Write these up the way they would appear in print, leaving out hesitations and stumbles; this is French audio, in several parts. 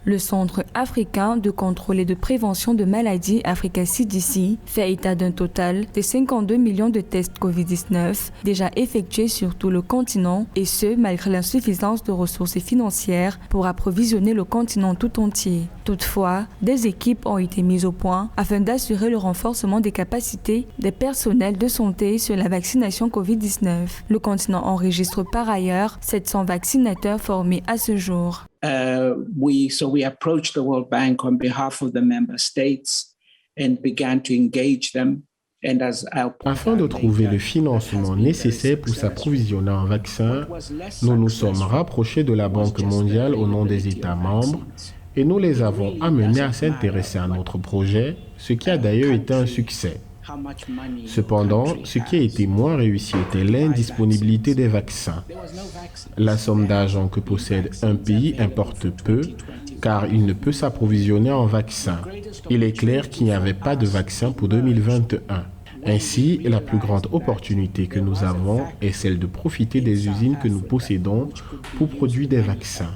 Le Centre africain de contrôle et de prévention de maladies, Africa CDC, fait état d'un total de 52 millions de tests COVID-19 déjà effectués sur tout le continent, et ce, malgré l'insuffisance de ressources financières pour approvisionner le continent tout entier. Toutefois, des équipes ont été mises au point afin d'assurer le renforcement des capacités des personnels de santé sur la vaccination COVID-19. Le continent enregistre par ailleurs 700 vaccinateurs formés à ce jour. We approached the World Bank on behalf of the member states and began to engage them. Afin de trouver le financement nécessaire pour s'approvisionner en vaccins, nous nous sommes rapprochés de la Banque mondiale au nom des États membres et nous les avons amenés à s'intéresser à notre projet, ce qui a d'ailleurs été un succès. Cependant, ce qui a été moins réussi était l'indisponibilité des vaccins. La somme d'argent que possède un pays importe peu, car il ne peut s'approvisionner en vaccins. Il est clair qu'il n'y avait pas de vaccin pour 2021. Ainsi, la plus grande opportunité que nous avons est celle de profiter des usines que nous possédons pour produire des vaccins.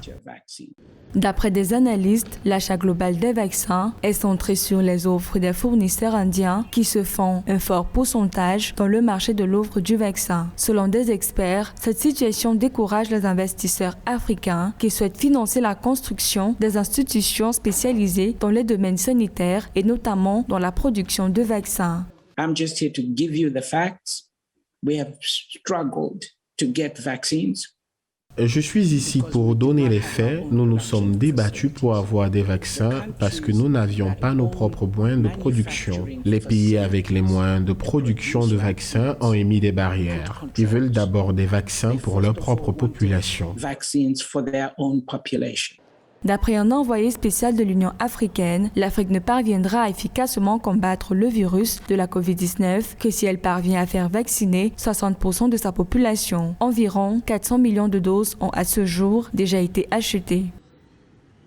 D'après des analystes, l'achat global des vaccins est centré sur les offres des fournisseurs indiens qui se font un fort pourcentage dans le marché de l'offre du vaccin. Selon des experts, cette situation décourage les investisseurs africains qui souhaitent financer la construction des institutions spécialisées dans les domaines sanitaires et notamment dans la production de vaccins. I'm just here to give you the facts. We have struggled to get vaccines. Je suis ici pour donner les faits. Nous nous sommes débattus pour avoir des vaccins parce que nous n'avions pas nos propres moyens de production. Les pays avec les moyens de production de vaccins ont émis des barrières. Ils veulent d'abord des vaccins pour leur propre population. D'après un envoyé spécial de l'Union africaine, l'Afrique ne parviendra à efficacement combattre le virus de la COVID-19 que si elle parvient à faire vacciner 60% de sa population. Environ 400 millions de doses ont à ce jour déjà été achetées.